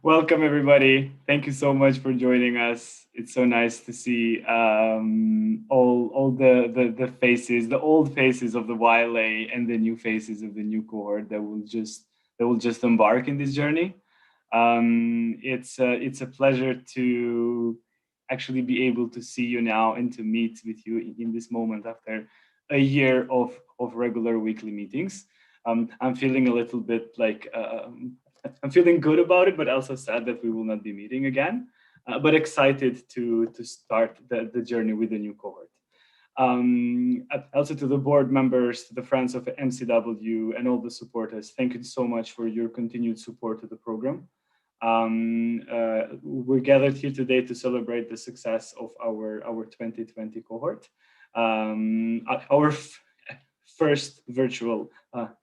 Welcome, everybody. Thank you so much for joining us. It's so nice to see all the faces, the old faces of the YLA and the new faces of the new cohort that will just embark in this journey. It's a pleasure to actually be able to see you now and to meet with you in this moment after a year of regular weekly meetings. I'm feeling a little bit like I'm feeling good about it, but also sad that we will not be meeting again, but excited to start the journey with the new cohort. Also to the board members, to the friends of MCW and all the supporters, thank you so much for your continued support of the program. We're gathered here today to celebrate the success of our 2020 cohort, our first virtual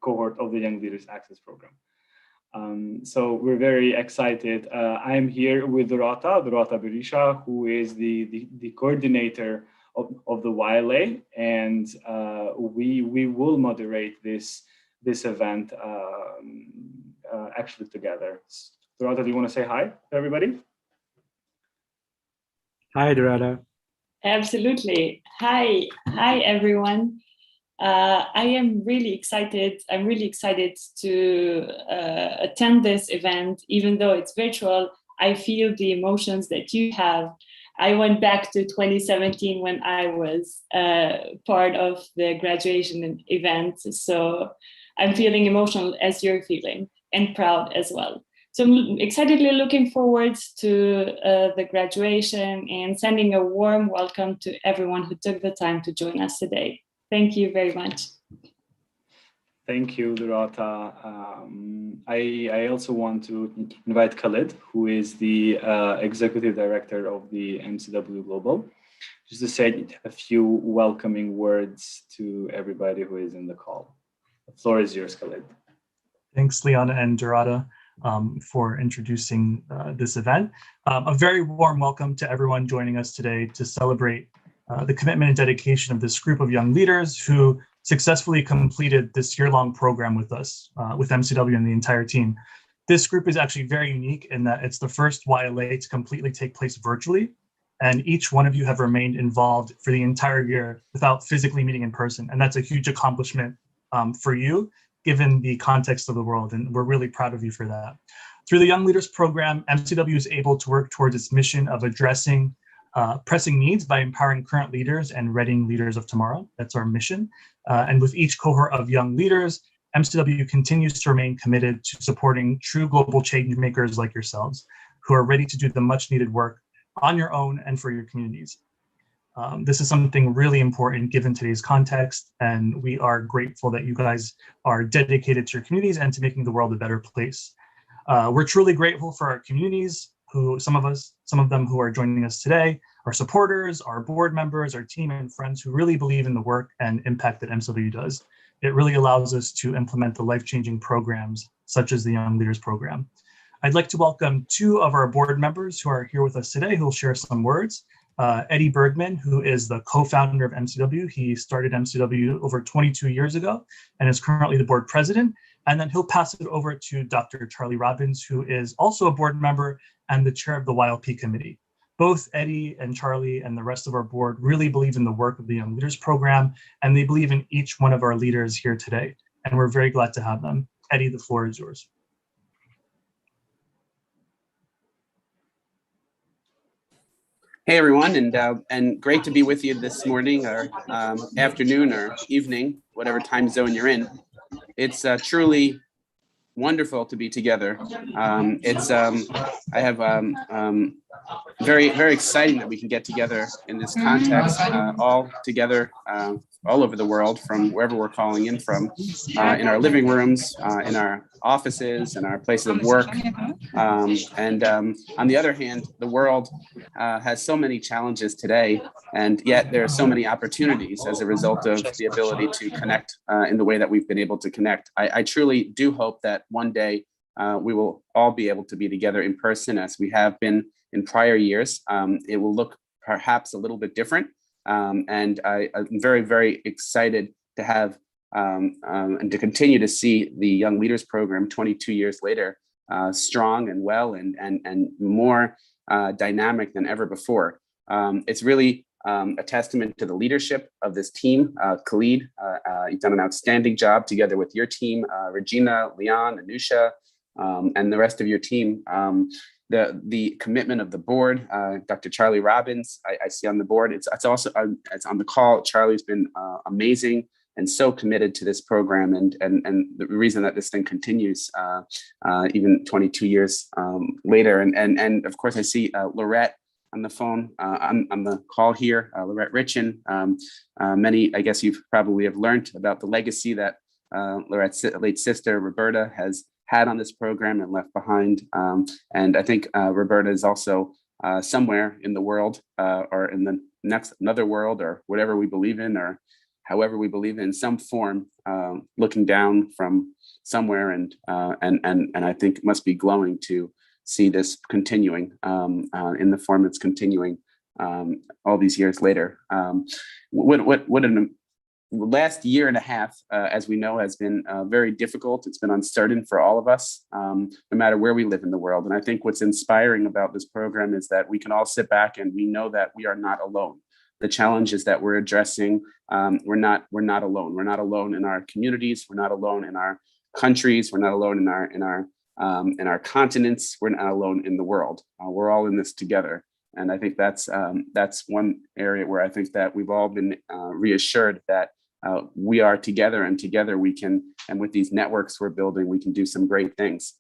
cohort of the Young Leaders Access Program. So we're very excited. I'm here with Dorota Berisha, who is the coordinator of the YLA, and we will moderate this event actually together. Dorota, do you want to say hi to everybody? Hi, Dorota. Absolutely. Hi, everyone. I am really excited. I'm really excited to attend this event, even though it's virtual. I feel the emotions that you have. I went back to 2017 when I was part of the graduation event. So I'm feeling emotional as you're feeling, and proud as well. So I'm excitedly looking forward to the graduation and sending a warm welcome to everyone who took the time to join us today. Thank you very much. Thank you, Dorota. I also want to invite Khalid, who is the Executive Director of the MCW Global, just to say a few welcoming words to everybody who is in the call. The floor is yours, Khalid. Thanks, Liana and Dorota, for introducing this event. A very warm welcome to everyone joining us today to celebrate the commitment and dedication of this group of young leaders who successfully completed this year-long program with us, with MCW and the entire team. This group is actually very unique in that it's the first YLA to completely take place virtually, and each one of you have remained involved for the entire year without physically meeting in person. And that's a huge accomplishment for you, given the context of the world, and we're really proud of you for that. Through the Young Leaders Program, MCW is able to work towards its mission of addressing pressing needs by empowering current leaders and readying leaders of tomorrow. That's our mission. And with each cohort of young leaders, MCW continues to remain committed to supporting true global change makers like yourselves, who are ready to do the much needed work on your own and for your communities. This is something really important given today's context, and we are grateful that you guys are dedicated to your communities and to making the world a better place. We're truly grateful for our communities, who some of them who are joining us today, our supporters, our board members, our team and friends who really believe in the work and impact that MCW does. It really allows us to implement the life-changing programs such as the Young Leaders Program. I'd like to welcome two of our board members who are here with us today who will share some words. Eddie Bergman, who is the co-founder of MCW. He started MCW over 22 years ago and is currently the board president. And then he'll pass it over to Dr. Charlie Robbins, who is also a board member and the chair of the YLP committee. Both Eddie and Charlie and the rest of our board really believe in the work of the Young Leaders Program, and they believe in each one of our leaders here today. And we're very glad to have them. Eddie, the floor is yours. Hey everyone, and great to be with you this morning or afternoon or evening, whatever time zone you're in. It's truly wonderful to be together. Very, very exciting that we can get together in this context, all together, all over the world, from wherever we're calling in from, in our living rooms, in our offices, in our places of work. On the other hand, the world has so many challenges today, and yet there are so many opportunities as a result of the ability to connect in the way that we've been able to connect. I truly do hope that one day we will all be able to be together in person as we have been in prior years. It will look perhaps a little bit different. And I'm very, very excited to have and to continue to see the Young Leaders Program 22 years later strong and well and more dynamic than ever before. It's really a testament to the leadership of this team. Khalid, you've done an outstanding job together with your team, Regina, Leon, Anusha, and the rest of your team. The commitment of the board, Dr. Charlie Robbins, I see on the board. It's also it's on the call. Charlie's been amazing and so committed to this program, and the reason that this thing continues even 22 years later. And of course, I see Lorette on the phone, on the call here, Lorette Richin. Many, I guess you've probably have learned about the legacy that Lorette's late sister, Roberta, has had on this program and left behind. And I think Roberta is also somewhere in the world or in the another world, or whatever we believe in, or however we believe in some form, looking down from somewhere, and I think it must be glowing to see this continuing in the form it's continuing all these years later. What an last year and a half, as we know, has been very difficult. It's been uncertain for all of us, no matter where we live in the world. And I think what's inspiring about this program is that we can all sit back and we know that we are not alone. The challenges that we're addressing, we're not alone. We're not alone in our communities. We're not alone in our countries. We're not alone in our continents. We're not alone in the world. We're all in this together. And I think that's one area where I think that we've all been reassured that we are together, and together we can, and with these networks we're building, we can do some great things.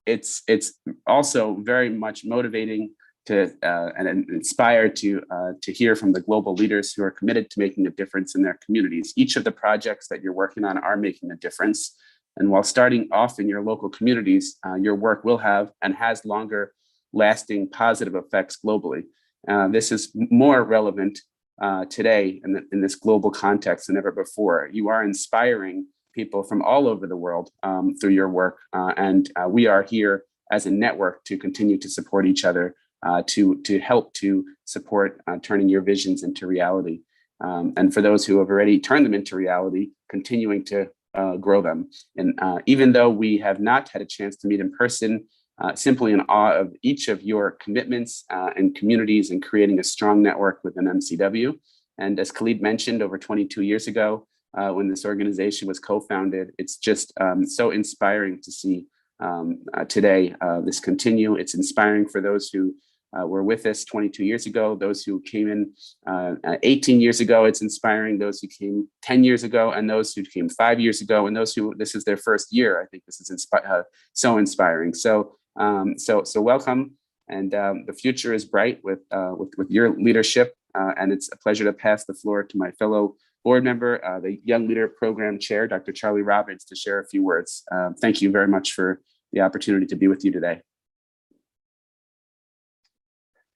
It's also very much motivating to and inspired to hear from the global leaders who are committed to making a difference in their communities. Each of the projects that you're working on are making a difference. And while starting off in your local communities, your work will have and has longer lasting positive effects globally. This is more relevant today in this global context than ever before. You are inspiring people from all over the world through your work, and we are here as a network to continue to support each other, to help to support turning your visions into reality. And for those who have already turned them into reality, continuing to grow them. And even though we have not had a chance to meet in person, simply in awe of each of your commitments and communities and creating a strong network within MCW. And as Khalid mentioned, over 22 years ago, when this organization was co-founded, it's just so inspiring to see today this continue. It's inspiring for those who were with us 22 years ago, those who came in 18 years ago. It's inspiring those who came 10 years ago, and those who came 5 years ago, and those who this is their first year. I think this is so inspiring. So welcome, and the future is bright with your leadership. And it's a pleasure to pass the floor to my fellow board member, the Young Leader Program Chair, Dr. Charlie Robbins, to share a few words. Thank you very much for the opportunity to be with you today.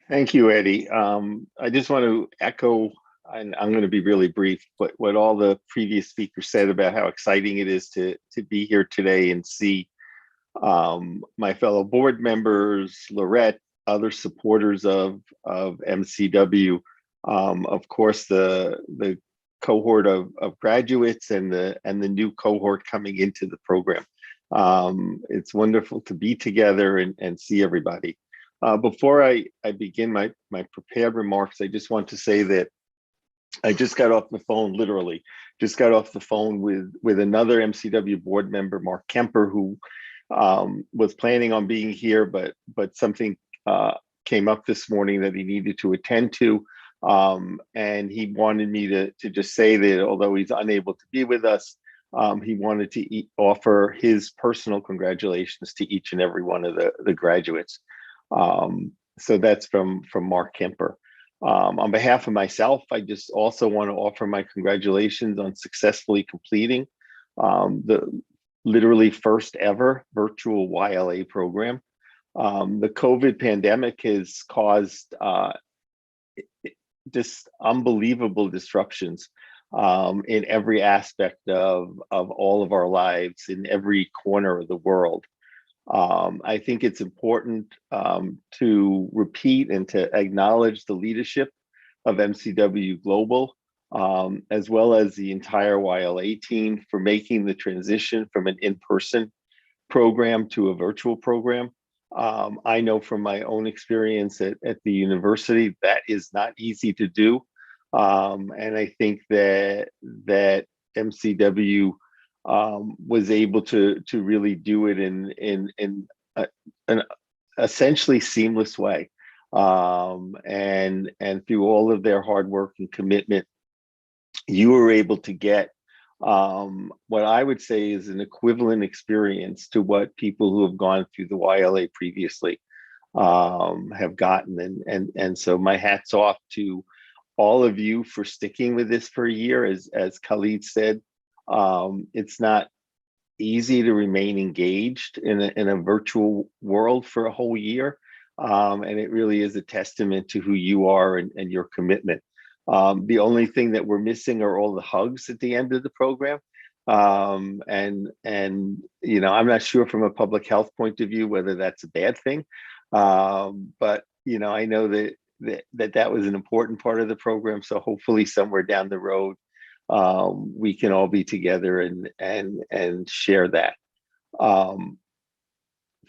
Thank you, Eddie. I just want to echo, and I'm going to be really brief, but what all the previous speakers said about how exciting it is to be here today and see my fellow board members, Lorette, other supporters of MCW, of course, the cohort of graduates and the new cohort coming into the program. It's wonderful to be together and see everybody. Before I begin my prepared remarks, I just want to say that I just got off the phone, literally, just got off the phone with another MCW board member, Mark Kemper, who was planning on being here, but something came up this morning that he needed to attend to. And he wanted me to just say that although he's unable to be with us, he wanted to offer his personal congratulations to each and every one of the graduates. So that's from Mark Kemper. On behalf of myself, I just also want to offer my congratulations on successfully completing the literally first ever virtual YLA program. The COVID pandemic has caused just unbelievable disruptions in every aspect of all of our lives in every corner of the world. I think it's important to repeat and to acknowledge the leadership of MCW Global, as well as the entire YLA team for making the transition from an in-person program to a virtual program. I know from my own experience at the university that is not easy to do, and I think that MCW was able to really do it in an essentially seamless way, and through all of their hard work and commitment, you were able to get what I would say is an equivalent experience to what people who have gone through the YLA previously have gotten. And so my hat's off to all of you for sticking with this for a year. As Khalid said, it's not easy to remain engaged in a virtual world for a whole year. And it really is a testament to who you are and your commitment. The only thing that we're missing are all the hugs at the end of the program. And you know, I'm not sure from a public health point of view whether that's a bad thing. But you know, I know that was an important part of the program. So hopefully somewhere down the road, we can all be together and share that.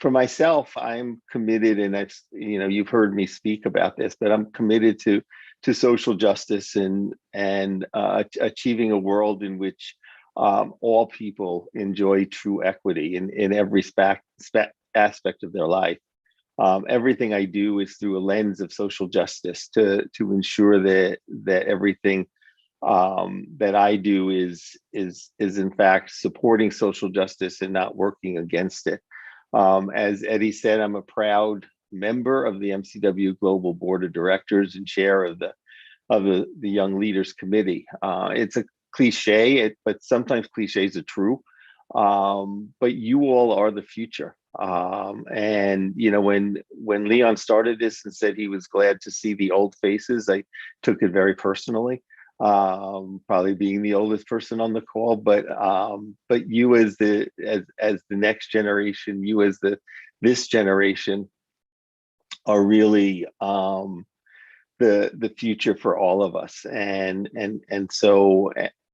For myself, I'm committed, and you've heard me speak about this, but I'm committed to social justice and achieving a world in which all people enjoy true equity in every aspect of their life. Everything I do is through a lens of social justice to ensure that everything that I do is in fact supporting social justice and not working against it. As Eddie said, I'm a proud member of the MCW Global Board of Directors and chair of the Young Leaders Committee. It's a cliche, but sometimes cliches are true. But you all are the future. And you know, when Leon started this and said he was glad to see the old faces, I took it very personally. Probably being the oldest person on the call, but you as the next generation, you as this generation are really the future for all of us. And so,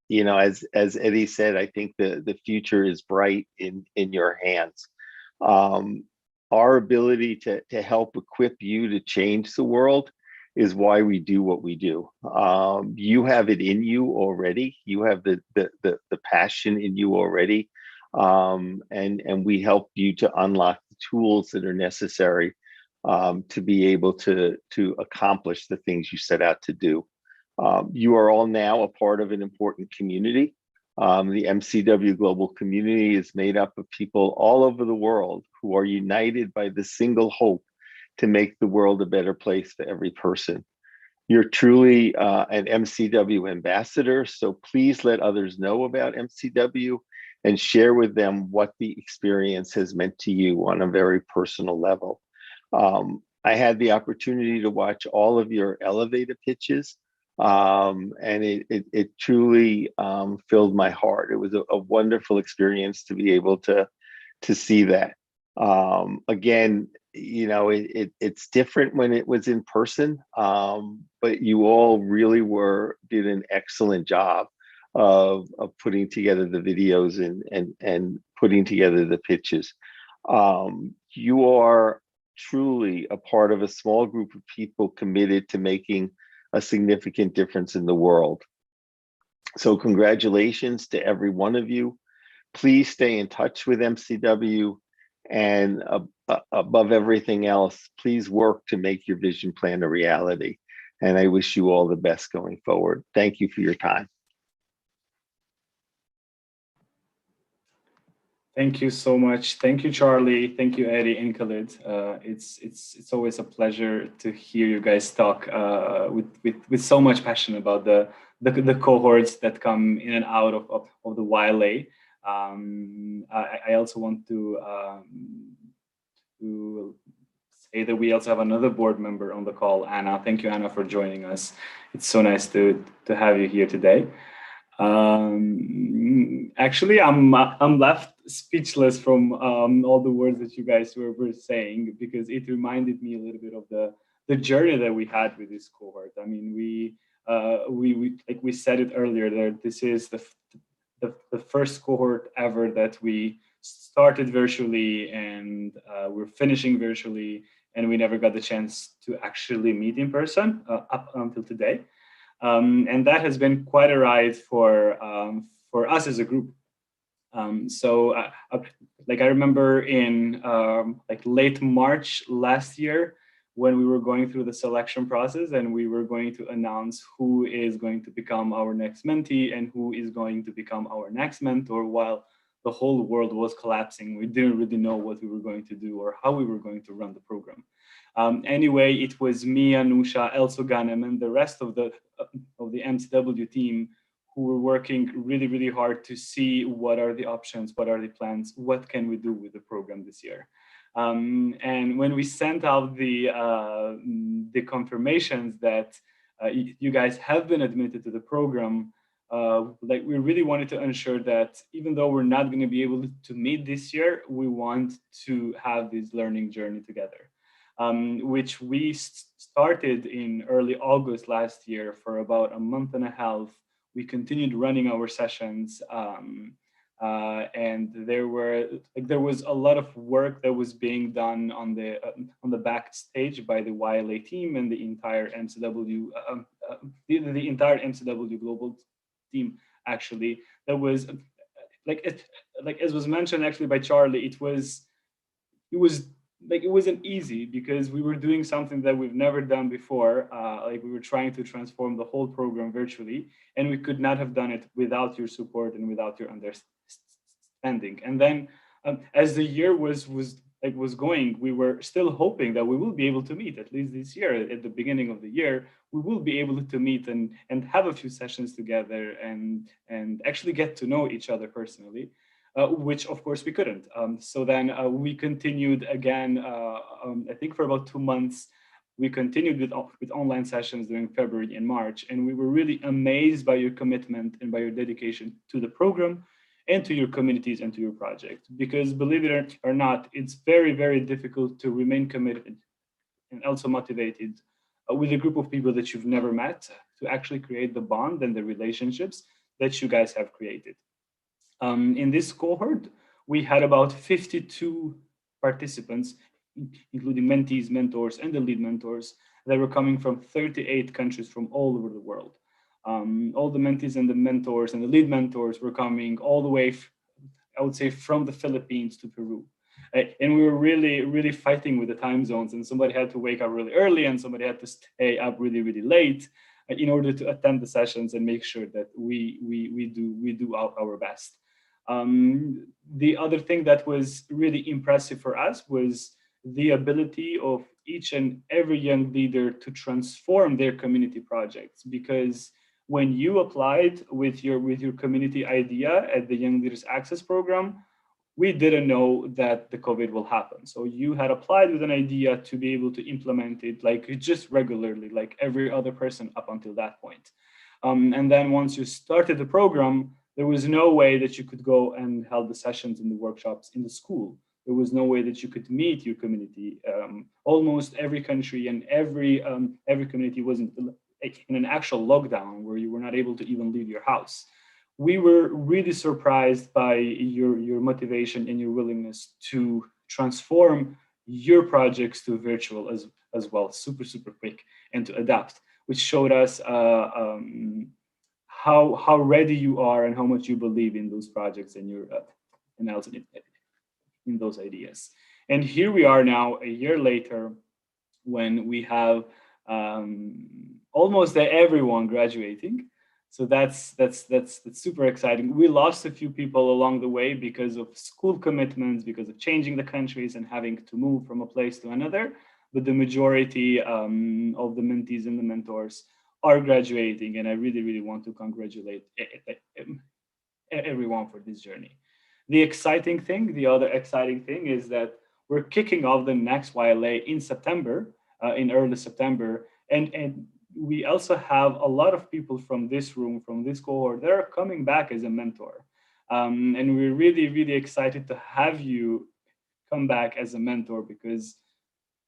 you know, as Eddie said, I think the future is bright in your hands. Our ability to help equip you to change the world is why we do what we do. You have it in you already. You have the passion in you already, and we help you to unlock the tools that are necessary to be able to accomplish the things you set out to do. You are all now a part of an important community. The MCW Global Community is made up of people all over the world who are united by the single hope to make the world a better place for every person. You're truly an MCW ambassador, so please let others know about MCW and share with them what the experience has meant to you on a very personal level. I had the opportunity to watch all of your elevator pitches, and it truly filled my heart. It was a wonderful experience to be able to see that. Again, you know, it's different when it was in person, but you all really did an excellent job of putting together the videos and putting together the pitches. You are truly a part of a small group of people committed to making a significant difference in the world. So congratulations to every one of you. Please stay in touch with MCW. And above everything else, please work to make your vision plan a reality. And I wish you all the best going forward. Thank you for your time. Thank you so much. Thank you, Charlie. Thank you, Eddie and Khalid. It's always a pleasure to hear you guys talk with so much passion about the cohorts that come in and out of the YLA. I also want to say that we also have another board member on the call, Anna. Thank you, Anna, for joining us. It's so nice to have you here today. Actually, I'm left speechless from all the words that you guys were saying, because it reminded me a little bit of the journey that we had with this cohort. I mean, we like we said it earlier, that this is the first cohort ever that we started virtually and we're finishing virtually, and we never got the chance to actually meet in person up until today. And that has been quite a ride for us as a group. Like I remember in like late March last year, when we were going through the selection process and we were going to announce who is going to become our next mentee and who is going to become our next mentor, while the whole world was collapsing. We didn't really know what we were going to do or how we were going to run the program. Anyway, it was me, Anusha, Elso Ganem, and the rest of the MCW team who were working really, really hard to see what are the options, what are the plans, what can we do with the program this year. And when we sent out the confirmations that you guys have been admitted to the program, like we really wanted to ensure that even though we're not going to be able to meet this year, we want to have this learning journey together, which we started in early August last year for about a month and a half. We continued running our sessions. And there was a lot of work that was being done on the backstage by the YLA team and the entire MCW the entire MCW global team. Actually, that was like as was mentioned actually by Charlie. It wasn't easy because we were doing something that we've never done before. Like we were trying to transform the whole program virtually, and we could not have done it without your support and without your understanding. And then as the year was going, we were still hoping that we will be able to meet, at least this year. At the beginning of the year, we will be able to meet and have a few sessions together and actually get to know each other personally. Which of course we couldn't. So then we continued again, I think for about 2 months, we continued with online sessions during February and March. And we were really amazed by your commitment and by your dedication to the program and to your communities and to your project. Because believe it or not, it's very, very difficult to remain committed and also motivated with a group of people that you've never met to actually create the bond and the relationships that you guys have created. In this cohort, we had about 52 participants, including mentees, mentors, and the lead mentors that were coming from 38 countries from all over the world. All the mentees and the mentors and the lead mentors were coming all the way, I would say, from the Philippines to Peru. And we were really, really fighting with the time zones, and somebody had to wake up really early and somebody had to stay up really, really late in order to attend the sessions and make sure that we do our best. The other thing that was really impressive for us was the ability of each and every young leader to transform their community projects. Because when you applied with your community idea at the Young Leaders Access Program, we didn't know that the COVID will happen. So you had applied with an idea to be able to implement it like just regularly, like every other person up until that point. And then once you started the program, there was no way that you could go and hold the sessions and the workshops in the school. There was no way that you could meet your community. Almost every country and every community was in an actual lockdown where you were not able to even leave your house. We were really surprised by your motivation and your willingness to transform your projects to virtual as well, super quick, and to adapt, which showed us how ready you are and how much you believe in those projects and your also in those ideas. And here we are now, a year later, when we have almost everyone graduating. So that's super exciting. We lost a few people along the way because of school commitments, because of changing the countries and having to move from a place to another. But the majority of the mentees and the mentors are graduating, and I really want to congratulate everyone for this journey. The other exciting thing is that we're kicking off the next YLA in September, in early September, and we also have a lot of people from this room, from this cohort, that are coming back as a mentor. And we're really excited to have you come back as a mentor, because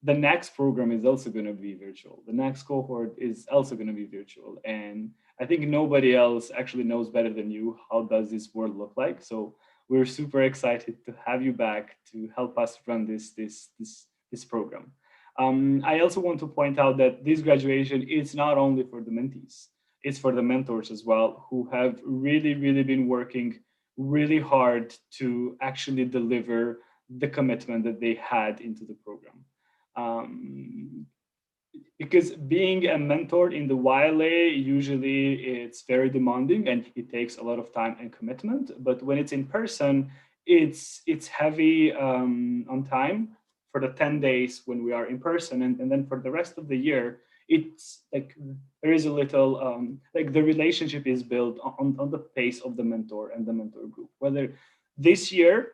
the next program is also going to be virtual. The next cohort is also going to be virtual. And I think nobody else actually knows better than you how does this world look like. So we're super excited to have you back to help us run this program. I also want to point out that this graduation is not only for the mentees, it's for the mentors as well, who have really been working really hard to actually deliver the commitment that they had into the program. Because being a mentor in the YLA, usually it's very demanding and it takes a lot of time and commitment. But when it's in person, it's heavy on time for the 10 days when we are in person. And then for the rest of the year, it's like there is a little, like the relationship is built on the pace of the mentor and the mentor group. Whether this year,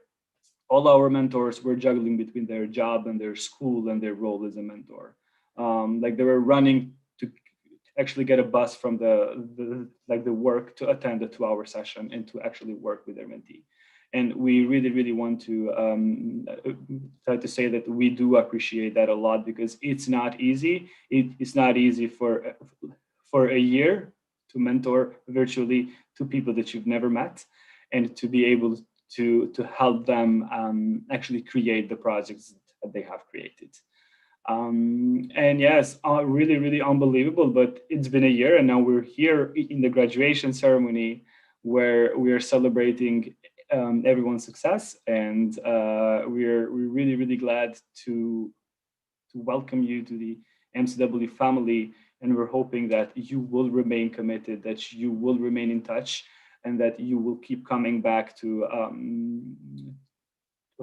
all our mentors were juggling between their job and their school and their role as a mentor. Like they were running to actually get a bus from the work to attend a 2-hour session and to actually work with their mentee. And we really want to try to say that we do appreciate that a lot, because it's not easy. It's not easy for a year to mentor virtually two people that you've never met, and to be able to help them actually create the projects that they have created. And yes, really unbelievable, but it's been a year and now we're here in the graduation ceremony where we are celebrating everyone's success, and we're really glad to welcome you to the MCW family, and we're hoping that you will remain committed, that you will remain in touch, and that you will keep coming back to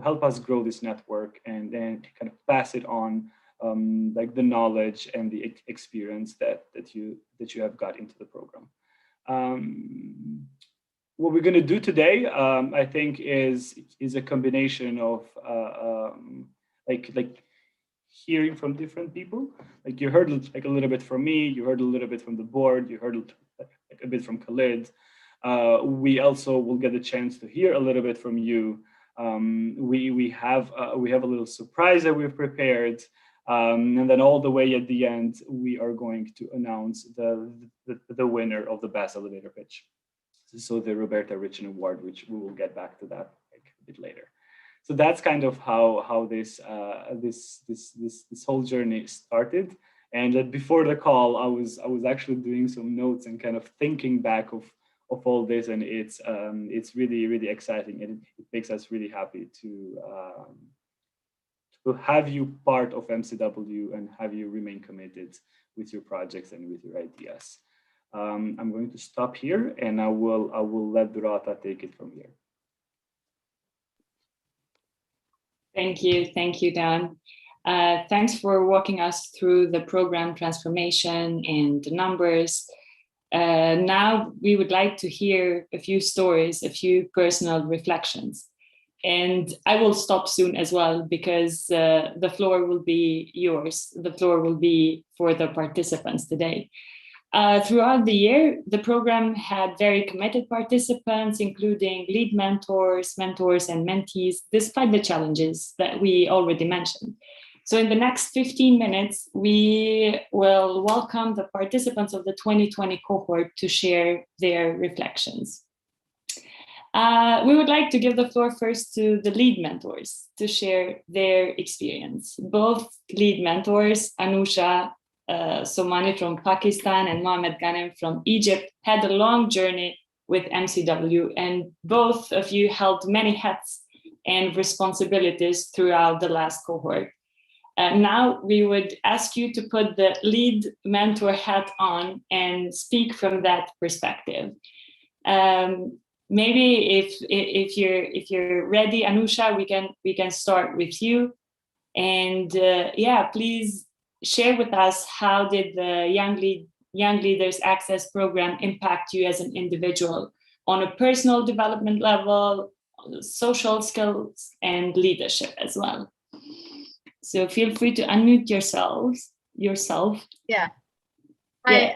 help us grow this network and then kind of pass it on, like the knowledge and the experience that you have got into the program. What we're going to do today, I think, is a combination of like hearing from different people. Like you heard like a little bit from me, you heard a little bit from the board, you heard like a bit from Khalid. We also will get a chance to hear a little bit from you. We have a little surprise that we've prepared. And then all the way at the end, we are going to announce the winner of the best elevator pitch. So the Roberta Richin Award, which we will get back to that like a bit later. So that's kind of how this whole journey started. And that before the call, I was actually doing some notes and kind of thinking back of all this, and it's really exciting, and it makes us really happy to have you part of MCW and have you remain committed with your projects and with your ideas. I'm going to stop here, and I will let Dorota take it from here. Thank you, Dan. Thanks for walking us through the program transformation and the numbers. Now we would like to hear a few stories, a few personal reflections. And I will stop soon as well, because the floor will be yours. The floor will be for the participants today. Throughout the year, the program had very committed participants, including lead mentors, and mentees, despite the challenges that we already mentioned. So in the next 15 minutes, we will welcome the participants of the 2020 cohort to share their reflections. We would like to give the floor first to the lead mentors to share their experience. Both lead mentors, Anusha Somani from Pakistan and Mohamed Ghanem from Egypt, had a long journey with MCW, and both of you held many hats and responsibilities throughout the last cohort. Now we would ask you to put the lead mentor hat on and speak from that perspective. Maybe if you're ready, Anusha, we can start with you, and yeah, please share with us, how did the Young Leaders Access Program impact you as an individual on a personal development level, social skills, and leadership as well? So feel free to unmute yourself. Yeah. Hi.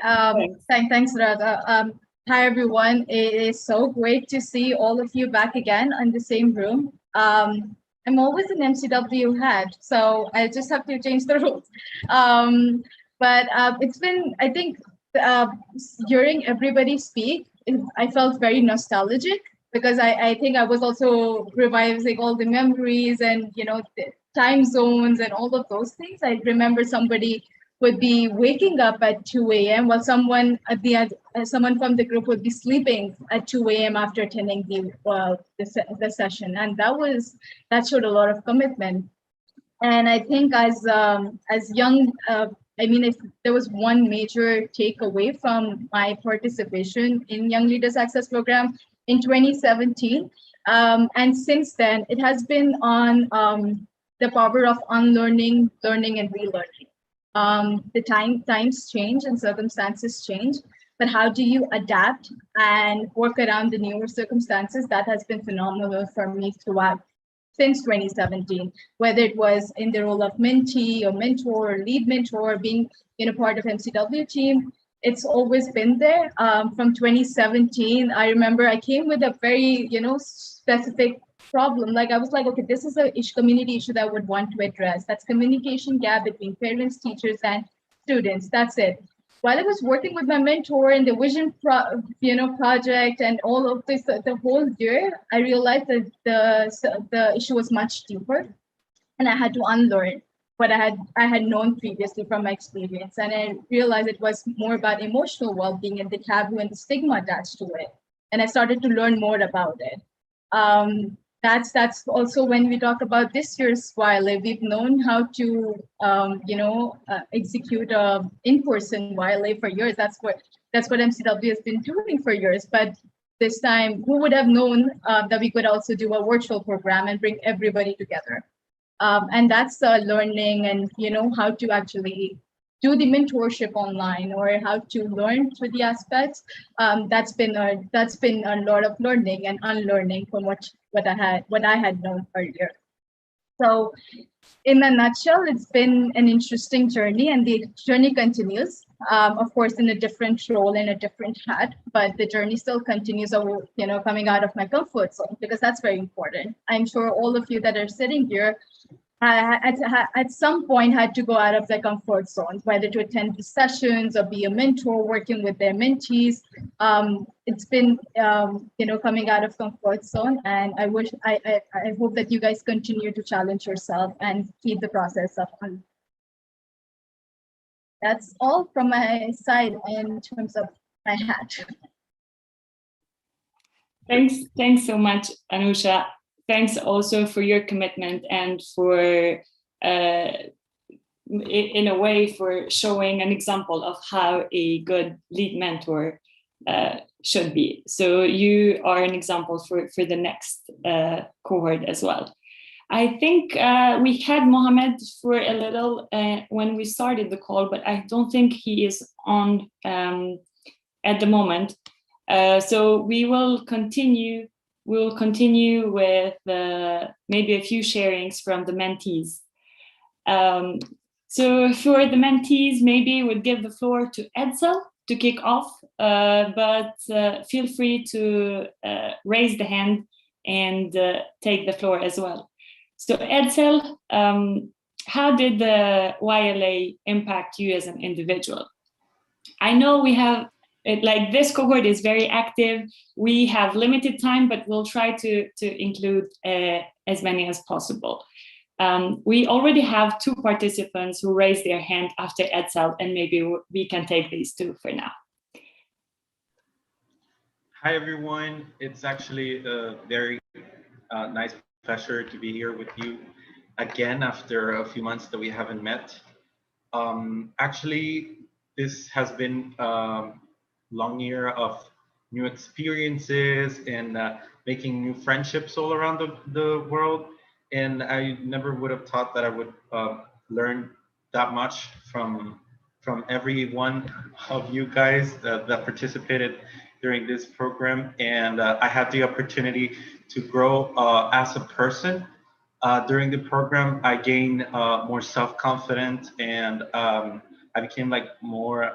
Thanks, Radha. Hi, everyone. It is so great to see all of you back again in the same room. I'm always an MCW head, so I just have to change the rules. But it's been, I think, hearing everybody speak, I felt very nostalgic because I think I was also revising all the memories and, you know, the time zones and all of those things. I remember somebody would be waking up at 2 a.m. while someone at the end, someone from the group would be sleeping at 2 a.m. after attending the session, and that showed a lot of commitment. And I think as young, I mean, if there was one major takeaway from my participation in Young Leaders Access Program in 2017, and since then, it has been on the power of unlearning, learning, and relearning. The times change and circumstances change, but how do you adapt and work around the newer circumstances? That has been phenomenal for me throughout since 2017, whether it was in the role of mentee or mentor or lead mentor, being part of MCW team. It's always been there. From 2017, I remember I came with a very specific problem. Like I was like, okay, this is a community issue that I would want to address. That's communication gap between parents, teachers, and students. That's it. While I was working with my mentor in the vision project and all of this the whole year, I realized that the issue was much deeper, and I had to unlearn what I had known previously from my experience. And I realized it was more about emotional well-being and the taboo and the stigma attached to it. And I started to learn more about it. That's also when we talk about this year's YLA. We've known how to execute a in-person YLA for years. That's what MCW has been doing for years. But this time, who would have known that we could also do a virtual program and bring everybody together? And that's learning and how to actually do the mentorship online or how to learn through the aspects. That's been a lot of learning and unlearning from what I had known earlier. So in a nutshell, it's been an interesting journey, and the journey continues, of course, in a different role, in a different hat, but the journey still continues, coming out of my comfort zone, because that's very important. I'm sure all of you that are sitting here at some point had to go out of their comfort zones, whether to attend the sessions or be a mentor, working with their mentees. It's been, coming out of comfort zone, and I hope that you guys continue to challenge yourself and keep the process up on. That's all from my side in terms of my hat. Thanks so much, Anusha. Thanks also for your commitment and for, in a way, for showing an example of how a good lead mentor should be. So you are an example for the next cohort as well. I think we had Mohammed for a little when we started the call, but I don't think he is on at the moment. So we will continue. We'll continue with maybe a few sharings from the mentees. So for the mentees, maybe we'll give the floor to Edsel to kick off, but feel free to raise the hand and take the floor as well. So Edsel, how did the YLA impact you as an individual? I know we have, like this cohort is very active. We have limited time, but we'll try to include as many as possible. We already have 2 participants who raised their hand after Edsel, and maybe we can take these 2 for now. Hi, everyone. It's actually a very nice pleasure to be here with you again after a few months that we haven't met. Actually, this has been long year of new experiences and making new friendships all around the world. And I never would have thought that I would learn that much from every one of you guys that participated during this program. And I had the opportunity to grow as a person. During the program, I gained more self-confidence, and I became like more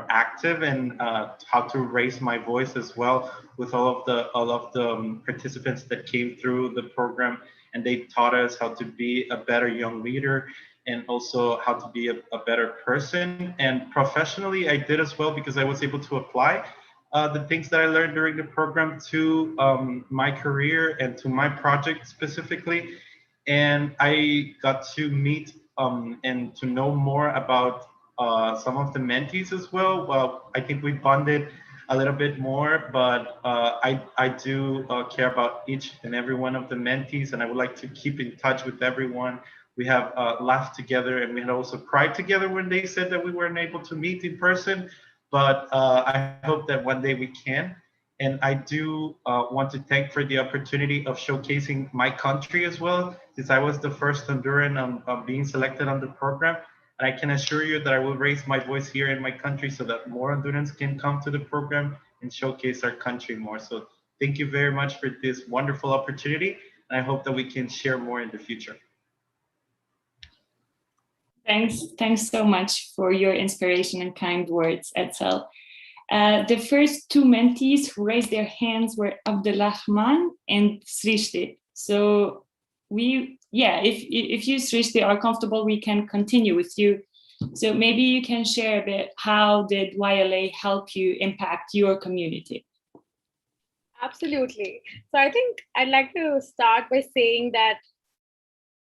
active in how to raise my voice as well with all of the participants that came through the program, and they taught us how to be a better young leader and also how to be a better person. And professionally, I did as well, because I was able to apply the things that I learned during the program to my career and to my project specifically. And I got to meet and to know more about some of the mentees as well. Well, I think we bonded a little bit more, but I do care about each and every one of the mentees, and I would like to keep in touch with everyone. We have laughed together, and we had also cried together when they said that we weren't able to meet in person. But I hope that one day we can. And I do want to thank for the opportunity of showcasing my country as well, since I was the first Honduran being selected on the program. And I can assure you that I will raise my voice here in my country so that more Hondurans can come to the program and showcase our country more. So thank you very much for this wonderful opportunity. And I hope that we can share more in the future. Thanks so much for your inspiration and kind words, Edsel. The first two mentees who raised their hands were Abdelrahman and Srishti. So if you, Srishti, are comfortable, we can continue with you. So maybe you can share a bit, how did YLA help you impact your community? Absolutely. So I think I'd like to start by saying that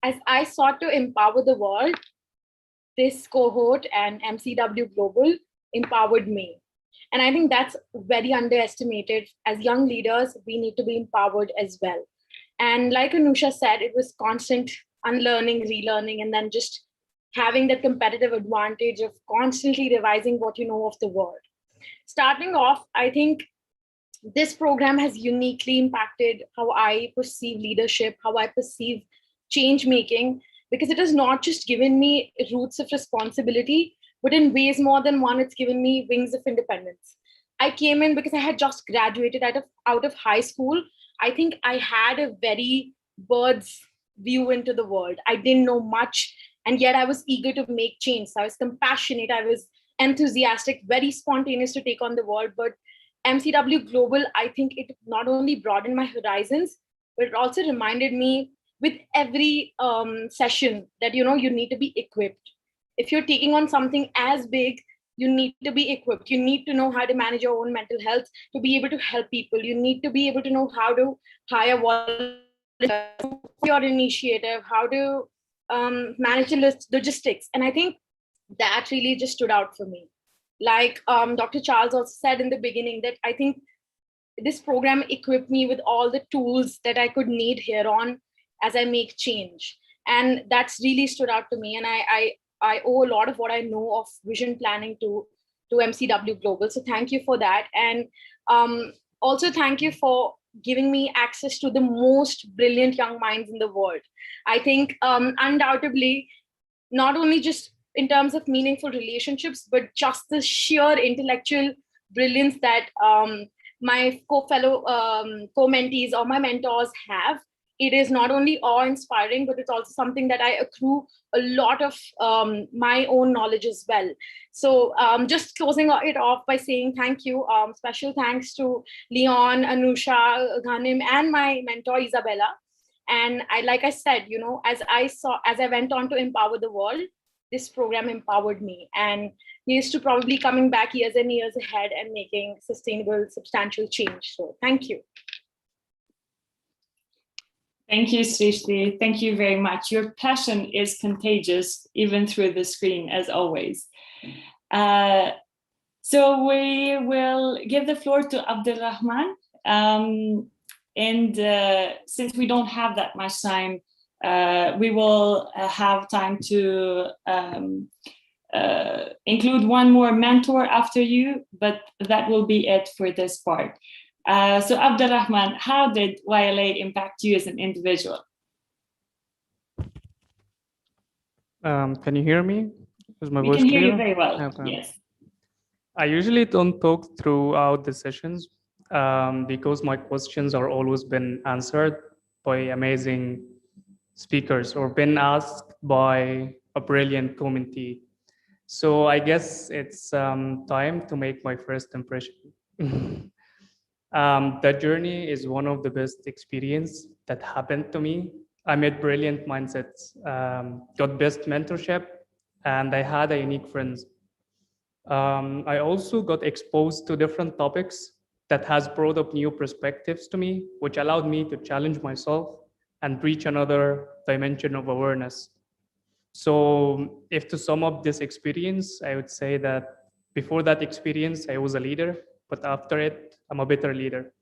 as I sought to empower the world, this cohort and MCW Global empowered me. And I think that's very underestimated. As young leaders, we need to be empowered as well. And like Anusha said, it was constant unlearning, relearning, and then just having that competitive advantage of constantly revising what you know of the world. Starting off, I think this program has uniquely impacted how I perceive leadership, how I perceive change making, because it has not just given me roots of responsibility, but in ways more than one, it's given me wings of independence. I came in because I had just graduated out of high school. I think I had a very bird's view into the world. I didn't know much, and yet I was eager to make change. So I was compassionate, I was enthusiastic, very spontaneous to take on the world. But MCW Global, I think it not only broadened my horizons, but it also reminded me with every session that, you need to be equipped. If you're taking on something as big, you need to be equipped. You need to know how to manage your own mental health to be able to help people. You need to be able to know how to hire volunteers, your initiative, how to manage the logistics. And I think that really just stood out for me. Like Dr. Charles also said in the beginning, that I think this program equipped me with all the tools that I could need here on as I make change. And that's really stood out to me. And I owe a lot of what I know of vision planning to MCW Global. So thank you for that. And also thank you for giving me access to the most brilliant young minds in the world. I think undoubtedly, not only just in terms of meaningful relationships, but just the sheer intellectual brilliance that my co-mentees or my mentors have. It is not only awe-inspiring, but it's also something that I accrue a lot of my own knowledge as well. So just closing it off by saying thank you. Special thanks to Leon, Anusha, Ghanim, and my mentor, Isabella. And like I said, as I went on to empower the world, this program empowered me. And here's to probably coming back years and years ahead and making sustainable, substantial change. So thank you. Thank you, Srishti. Thank you very much. Your passion is contagious, even through the screen, as always. So we will give the floor to Abdelrahman. Since we don't have that much time, we will have time to include one more mentor after you, but that will be it for this part. So Abdelrahman, how did YLA impact you as an individual? Can you hear me? Is my We voice can hear clear? you very well, Okay. yes. I usually don't talk throughout the sessions because my questions are always been answered by amazing speakers or been asked by a brilliant commentee. So I guess it's time to make my first impression. The journey is one of the best experience that happened to me. I met brilliant mindsets, got best mentorship, and I had a unique friends. I also got exposed to different topics that has brought up new perspectives to me, which allowed me to challenge myself and reach another dimension of awareness. So if to sum up this experience, I would say that before that experience, I was a leader, but after it, I'm a better leader.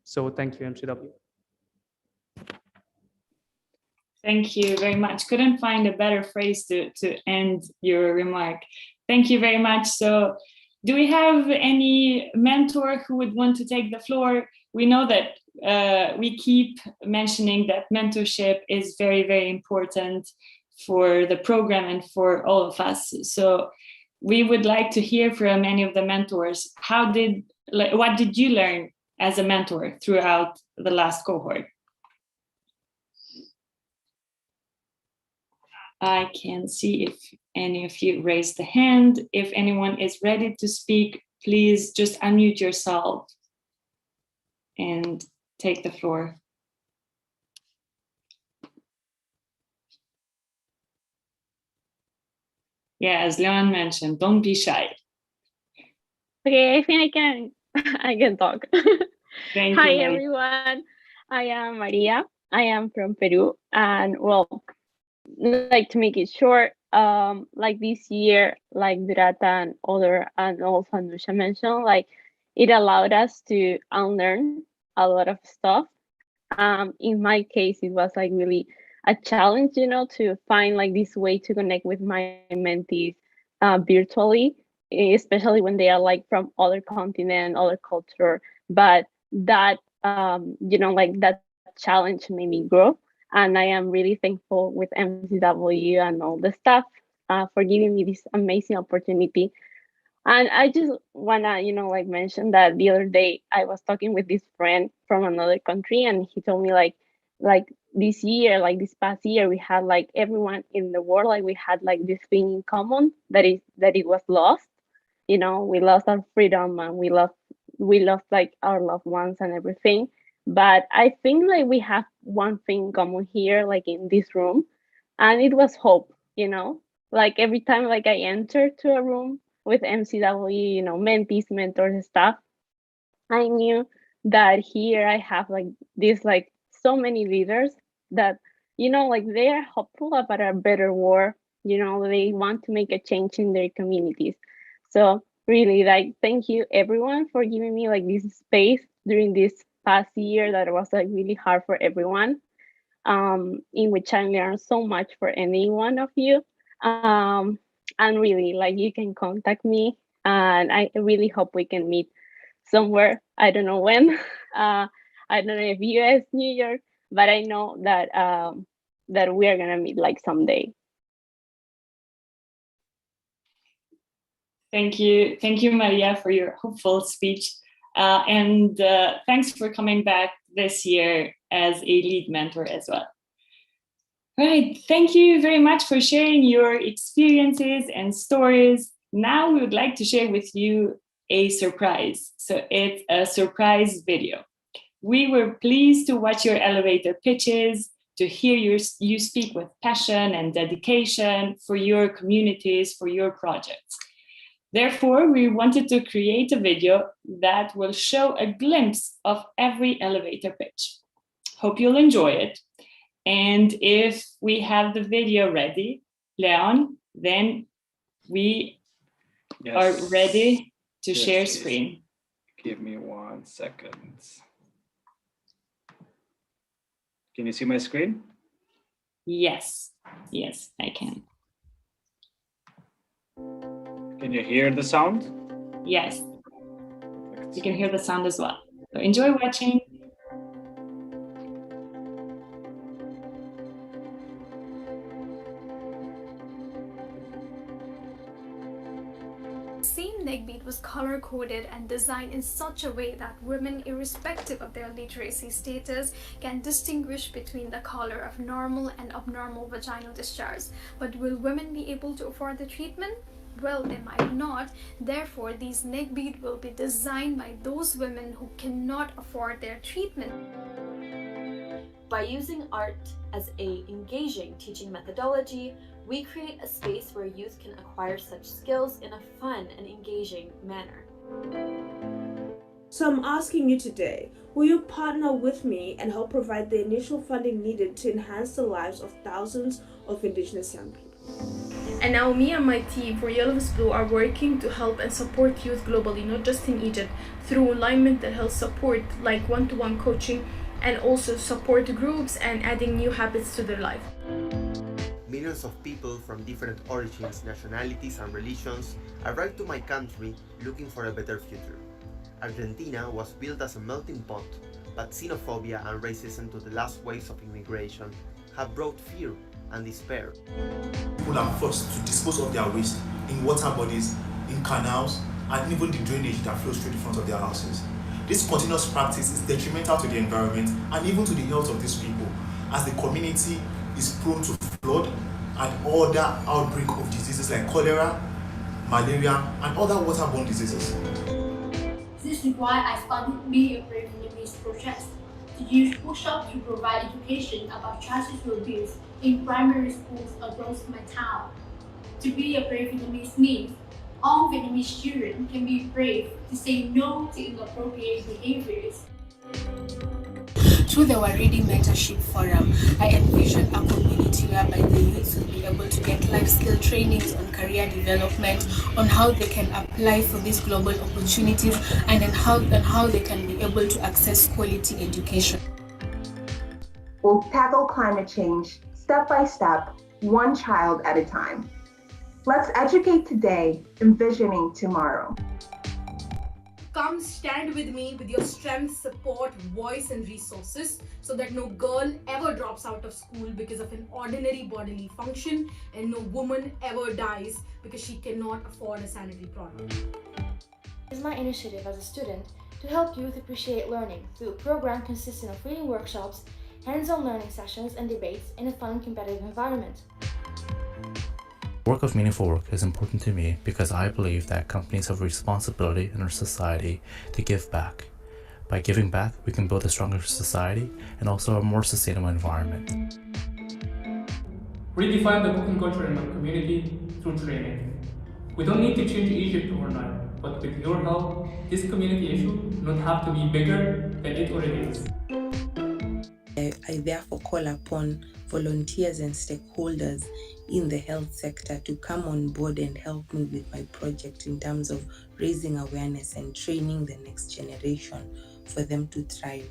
So thank you, MCW. Thank you very much. Couldn't find a better phrase to end your remark. Thank you very much. So do we have any mentor who would want to take the floor? We know that we keep mentioning that mentorship is very, very important for the program and for all of us. So we would like to hear from any of the mentors. What did you learn as a mentor throughout the last cohort? I can see if any of you raised the hand. If anyone is ready to speak, please just unmute yourself and take the floor. Yeah, as Leon mentioned, don't be shy. Okay, I think I can talk. Thank Hi, you, everyone. I am Maria. I am from Peru. And well, like to make it short, like this year, like Durata and also Anusha mentioned, like it allowed us to unlearn a lot of stuff. In my case, it was like really a challenge, to find like this way to connect with my mentees virtually, especially when they are like from other continent, other culture. But that, like that challenge made me grow. And I am really thankful with MCW and all the staff for giving me this amazing opportunity. And I just wanna, like mention that the other day I was talking with this friend from another country, and he told me like this year, like this past year, we had like everyone in the world, like we had like this thing in common that it was lost. We lost our freedom and we lost like our loved ones and everything. But I think like we have one thing common here, like in this room, and it was hope. Like every time like I enter to a room with MCW, mentees, mentors, and stuff, I knew that here I have like this, like so many leaders that, like they are hopeful about a better world. They want to make a change in their communities. So really, like, thank you everyone for giving me like this space during this past year that was like really hard for everyone, in which I learned so much for any one of you. And really, like, you can contact me, and I really hope we can meet somewhere. I don't know when. I don't know if US, New York, but I know that that we are gonna meet like someday. Thank you, Maria, for your hopeful speech. And thanks for coming back this year as a lead mentor as well. Right, thank you very much for sharing your experiences and stories. Now we would like to share with you a surprise. So it's a surprise video. We were pleased to watch your elevator pitches, to hear you speak with passion and dedication for your communities, for your projects. Therefore, we wanted to create a video that will show a glimpse of every elevator pitch. Hope you'll enjoy it. And if we have the video ready, Leon, then we are ready to share screen. Give me 1 second. Can you see my screen? Yes, I can. Can you hear the sound? Yes, you can hear the sound as well. So enjoy watching. Same neck bead was color-coded and designed in such a way that women, irrespective of their literacy status, can distinguish between the color of normal and abnormal vaginal discharge. But will women be able to afford the treatment? Well, they might not. Therefore, these neck beads will be designed by those women who cannot afford their treatment. By using art as an engaging teaching methodology, we create a space where youth can acquire such skills in a fun and engaging manner. So I'm asking you today, will you partner with me and help provide the initial funding needed to enhance the lives of thousands of Indigenous young people? And now me and my team for YLA Blue are working to help and support youth globally, not just in Egypt, through online mental health support like one-to-one coaching, and also support groups and adding new habits to their life. Millions of people from different origins, nationalities, and religions arrived to my country looking for a better future. Argentina was built as a melting pot, but xenophobia and racism to the last waves of immigration have brought fear and despair. People are forced to dispose of their waste in water bodies, in canals, and even the drainage that flows through the front of their houses. This continuous practice is detrimental to the environment and even to the health of these people, as the community is prone to flood and other outbreak of diseases like cholera, malaria, and other waterborne diseases. This is why I started Be a Brave Vietnamese project, to use workshops to provide education about childhood abuse in primary schools across my town. To be a brave Vietnamese means all Vietnamese children can be brave to say no to inappropriate behaviors. Through the Waridi Mentorship Forum, I envision a community whereby the youth will be able to get life skill trainings on career development, on how they can apply for these global opportunities, and how they can be able to access quality education. We'll tackle climate change step by step, one child at a time. Let's educate today, envisioning tomorrow. Come stand with me with your strength, support, voice, and resources so that no girl ever drops out of school because of an ordinary bodily function, and no woman ever dies because she cannot afford a sanitary product. It is my initiative as a student to help youth appreciate learning through a program consisting of reading workshops, hands-on learning sessions, and debates in a fun and competitive environment. Work of meaningful work is important to me because I believe that companies have a responsibility in our society to give back. By giving back, we can build a stronger society and also a more sustainable environment. Redefine the cooking culture in my community through training. We don't need to change Egypt overnight, but with your help, this community issue will not have to be bigger than it already is. I therefore call upon volunteers and stakeholders in the health sector to come on board and help me with my project in terms of raising awareness and training the next generation for them to thrive.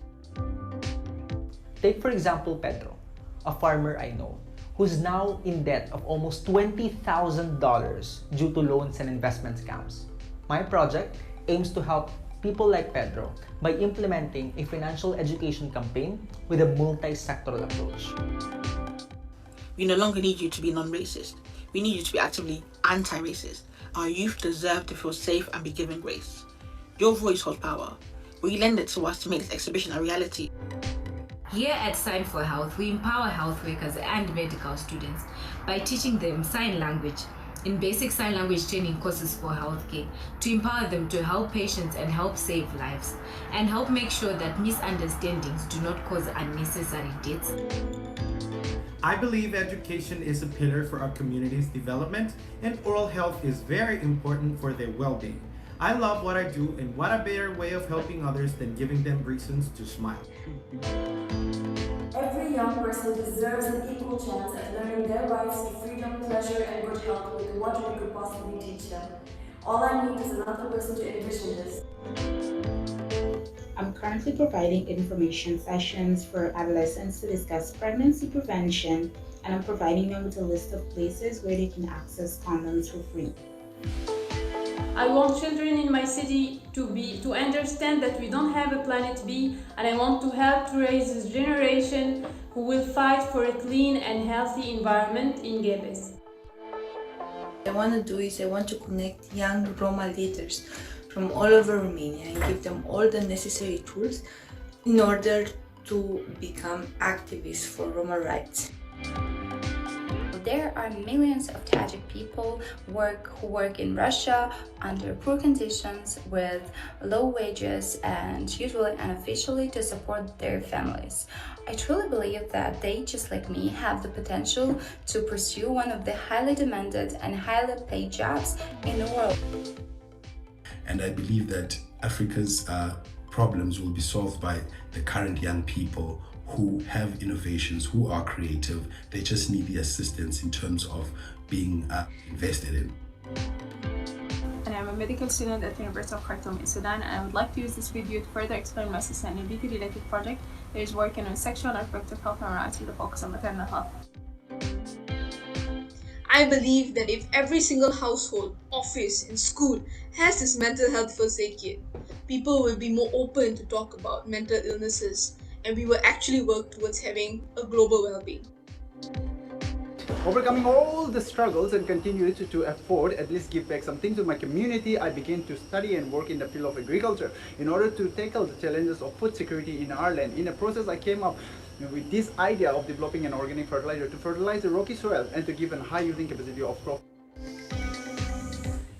Take for example Pedro, a farmer I know, who's now in debt of almost $20,000 due to loans and investment scams. My project aims to help people like Pedro by implementing a financial education campaign with a multi-sectoral approach. We no longer need you to be non-racist. We need you to be actively anti-racist. Our youth deserve to feel safe and be given grace. Your voice holds power. Will you lend it to us to make this exhibition a reality? Here at Sign for Health, we empower health workers and medical students by teaching them sign language in basic sign language training courses for healthcare to empower them to help patients and help save lives and help make sure that misunderstandings do not cause unnecessary deaths. I believe education is a pillar for our community's development, and oral health is very important for their well-being. I love what I do, and what a better way of helping others than giving them reasons to smile. Every young person deserves an equal chance at learning their rights to freedom, pleasure, and good health with what we could possibly teach them. All I need is another person to envision this. I'm currently providing information sessions for adolescents to discuss pregnancy prevention, and I'm providing them with a list of places where they can access condoms for free. I want children in my city to understand that we don't have a planet B, and I want to help to raise this generation who will fight for a clean and healthy environment in Gebes. What I want to do is I want to connect young Roma leaders from all over Romania and give them all the necessary tools in order to become activists for Roma rights. There are millions of Tajik people who work in Russia under poor conditions with low wages and usually unofficially to support their families. I truly believe that they, just like me, have the potential to pursue one of the highly demanded and highly paid jobs in the world. And I believe that Africa's problems will be solved by the current young people who have innovations, who are creative. They just need the assistance in terms of being invested in. And I'm a medical student at the University of Khartoum in Sudan, and I would like to use this video to further explain my sustainability-related project that is working on sexual and reproductive health and rights with a focus on maternal health. I believe that if every single household, office, and school has this mental health first aid kit, people will be more open to talk about mental illnesses, and we will actually work towards having a global well-being. Overcoming all the struggles and continue to afford, at least give back something to my community, I began to study and work in the field of agriculture in order to tackle the challenges of food security in our land. In the process, I came up with this idea of developing an organic fertilizer to fertilize the rocky soil and to give a high yielding capacity of crop.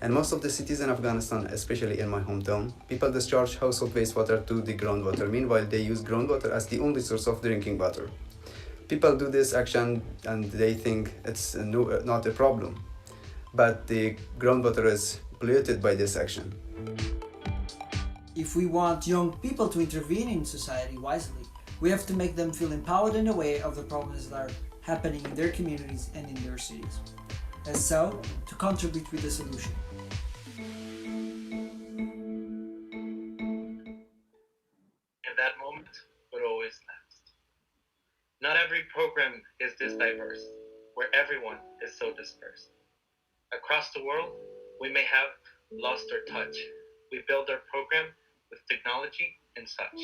And most of the cities in Afghanistan, especially in my hometown, people discharge household wastewater to the groundwater. Meanwhile, they use groundwater as the only source of drinking water. People do this action and they think it's not a problem. But the groundwater is polluted by this action. If we want young people to intervene in society wisely, we have to make them feel empowered and aware of the problems that are happening in their communities and in their cities. And so, to contribute with the solution. And that moment would always last. Not every program is this diverse, where everyone is so dispersed. Across the world, we may have lost our touch. We build our program with technology and such.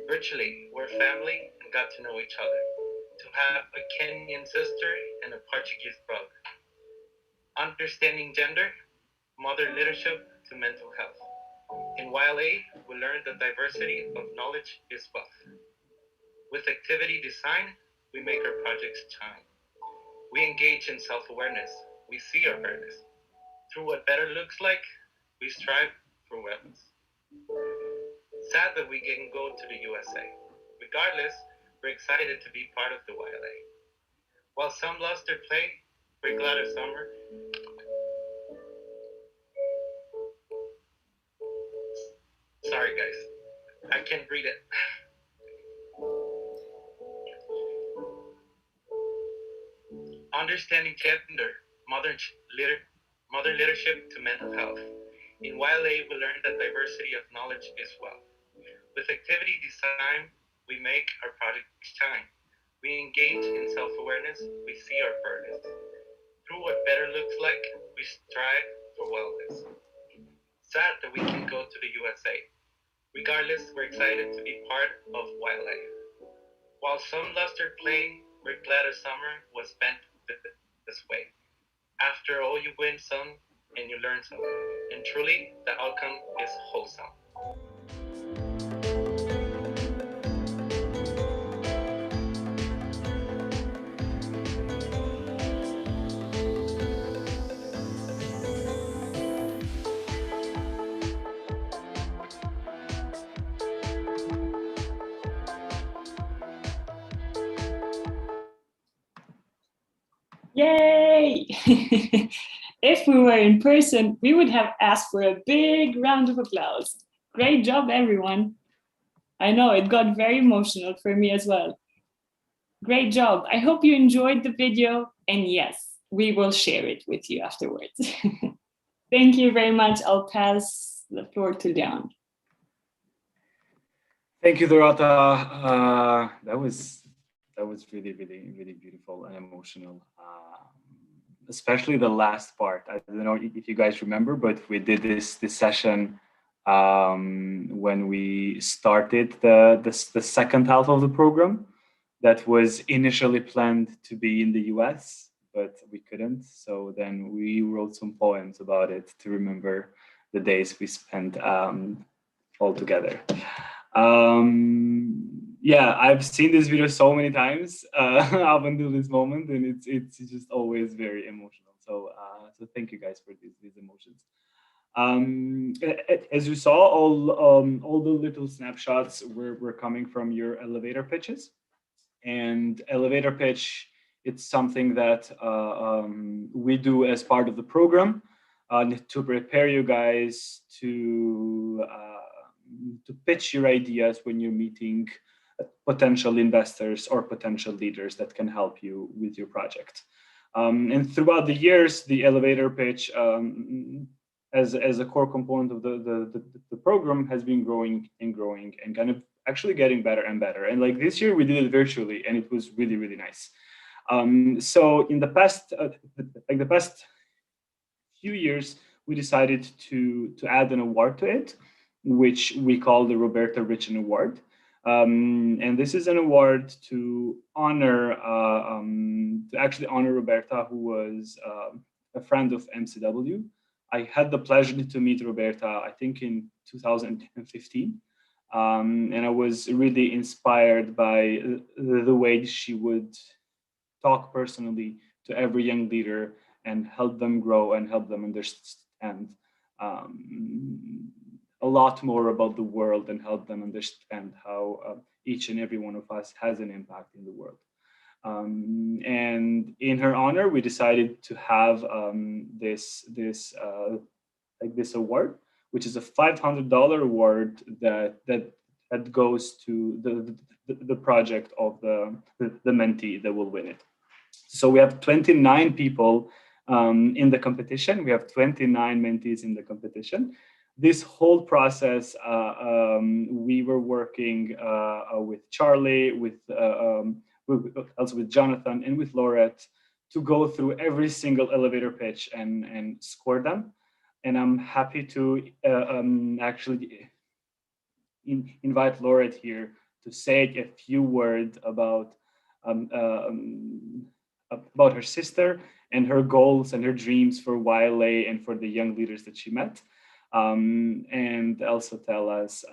Virtually, we're family and got to know each other. To have a Kenyan sister and a Portuguese brother. Understanding gender, mother leadership to mental health. In YLA, we learned that diversity of knowledge is wealth. With activity design, we make our projects shine. We engage in self-awareness. We see our fairness. Through what better looks like, we strive for wellness. Sad that we can go to the USA. Regardless, we're excited to be part of the YLA. While some lost their play, we're glad of summer. Sorry guys, I can't read it. Understanding gender, mother leadership to mental health. In YLA, we learned that diversity of knowledge is wealth. With activity design, we make our projects shine. We engage in self-awareness, we see our fairness. Through what better looks like, we strive for wellness. Sad that we can go to the USA. Regardless, we're excited to be part of YLA. While some lost their plane, we're glad our summer was spent this way. After all, you win some and you learn some. And truly, the outcome is wholesome. Yay! If we were in person, we would have asked for a big round of applause. Great job, everyone. I know, it got very emotional for me as well. Great job. I hope you enjoyed the video. And yes, we will share it with you afterwards. Thank you very much. I'll pass the floor to Leon. Thank you, Dorota. That was really, really, really beautiful and emotional. Especially the last part. I don't know if you guys remember, but we did this session when we started the second half of the program that was initially planned to be in the US, but we couldn't. So then we wrote some poems about it to remember the days we spent all together. yeah, I've seen this video so many times up until this moment, and it's just always very emotional. So so thank you guys for these emotions. As you saw, all the little snapshots were coming from your elevator pitches, and elevator pitch, it's something that we do as part of the program to prepare you guys to pitch your ideas when you're meeting potential investors or potential leaders that can help you with your project. And throughout the years, the elevator pitch as a core component of the program has been growing and growing and kind of actually getting better and better. And like this year, we did it virtually, and it was really, really nice. So in the past, the past few years, we decided to add an award to it, which we call the Roberta Richen Award. And this is an award to honor, to actually honor Roberta, who was a friend of MCW. I had the pleasure to meet Roberta, I think in 2015. And I was really inspired by the way she would talk personally to every young leader and help them grow and help them understand a lot more about the world and help them understand how each and every one of us has an impact in the world. And in her honor, we decided to have this award, which is a $500 award that goes to the project of the mentee that will win it. So we have 29 people in the competition. We have 29 mentees in the competition. This whole process, we were working with Charlie, also with Jonathan, and with Laurette to go through every single elevator pitch and score them. And I'm happy to actually invite Laurette here to say a few words about her sister and her goals and her dreams for YLA and for the young leaders that she met. And also tell us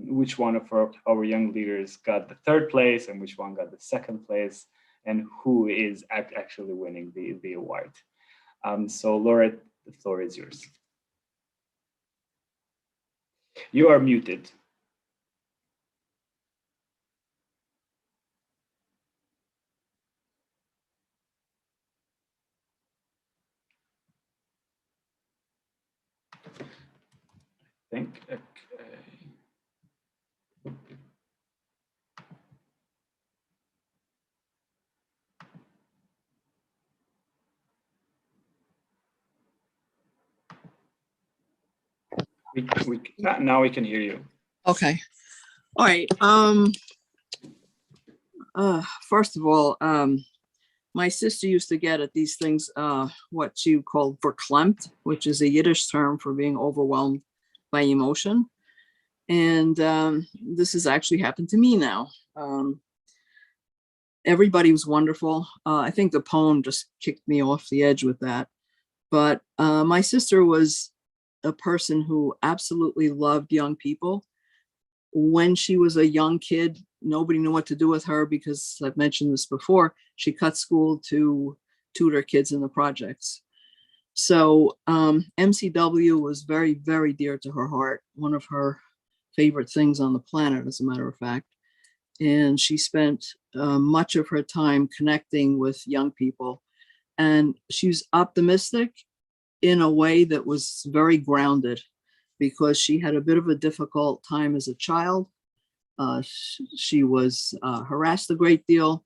which one of our young leaders got the third place and which one got the second place and who is actually winning the award. So Laura, the floor is yours. You are muted. Think. Okay. Now we can hear you. Okay. All right. First of all, my sister used to get at these things what you call verklempt, which is a Yiddish term for being overwhelmed by emotion. And this has actually happened to me now. Everybody was wonderful. I think the poem just kicked me off the edge with that. But my sister was a person who absolutely loved young people. When she was a young kid, nobody knew what to do with her because I've mentioned this before, she cut school to tutor kids in the projects. So MCW was very, very dear to her heart, one of her favorite things on the planet, as a matter of fact. And she spent much of her time connecting with young people. And she was optimistic in a way that was very grounded because she had a bit of a difficult time as a child. She was harassed a great deal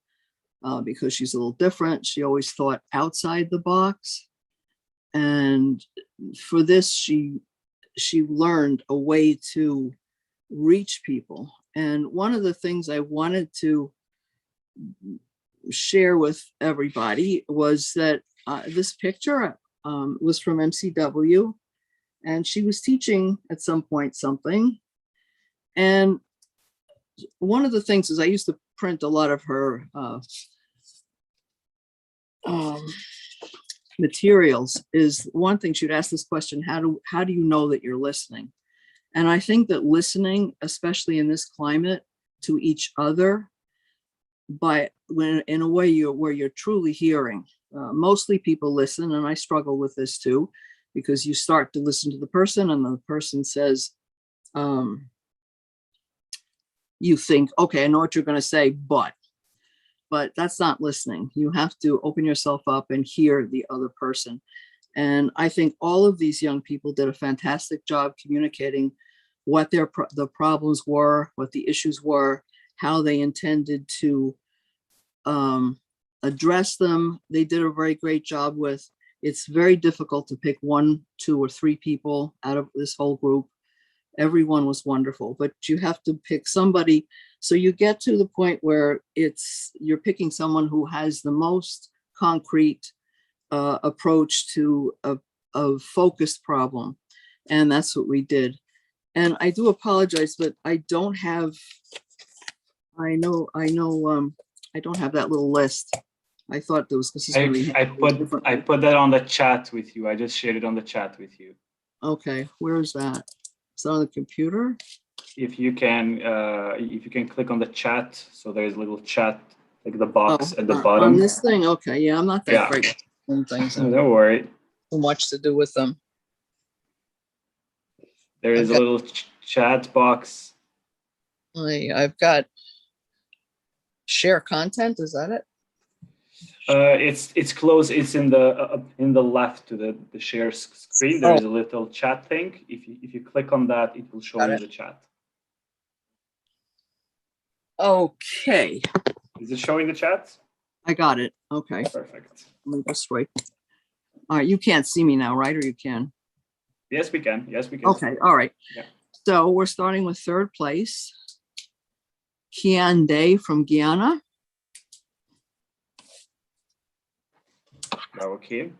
because she's a little different. She always thought outside the box. And for this, she learned a way to reach people. And one of the things I wanted to share with everybody was that this picture was from MCW, and she was teaching at some point something. And one of the things is I used to print a lot of her materials. Is one thing she'd ask this question, how do you know that you're listening? And I think that listening, especially in this climate, to each other, but in a way where you're truly hearing. Mostly people listen, and I struggle with this too, because you start to listen to the person and the person says, you think, okay, I know what you're going to say, but that's not listening. You have to open yourself up and hear the other person. And I think all of these young people did a fantastic job communicating what the problems were, what the issues were, how they intended to address them. They did a very great job with. It's very difficult to pick 1, 2, or 3 people out of this whole group. Everyone was wonderful, but you have to pick somebody. So you get to the point where you're picking someone who has the most concrete approach to a focused problem. And that's what we did. And I do apologize, but I don't have, I don't have that little list. I thought this was going to be. I put that on the chat with you. I just shared it on the chat with you. Okay, where is that? Is that on the computer? If you can click on the chat, so there's a little chat, like the box at the bottom. On this thing, okay, yeah, I'm not that great with things. No, don't worry. So much to do with them. There is a little chat box. I've got share content. Is that it? It's close. It's in the left to the share screen. There is a little chat thing. If you click on that, it will show you the chat. Okay. Is it showing the chat? I got it. Okay. Perfect. Let me just write. All right. You can't see me now, right? Or you can? Yes, we can. Yes, we can. Okay. All right. Yeah. So we're starting with 3rd place. Kian Day from Guyana. Okay.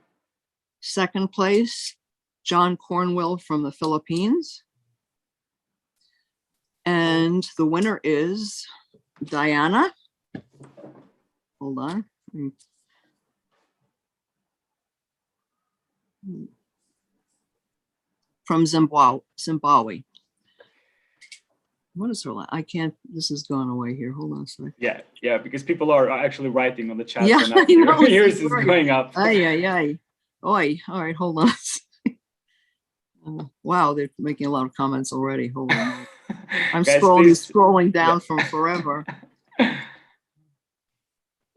2nd place, John Cornwell from the Philippines. And the winner is Diana. Hold on. From Zimbabwe. What is her last? I can't, this has gone away here. Hold on a second. Yeah, because people are actually writing on the chat. Yeah, so now I know. yours is going up. Ay. Oi. All right, hold on. Wow, they're making a lot of comments already. Hold on. I'm Guys, scrolling down from forever.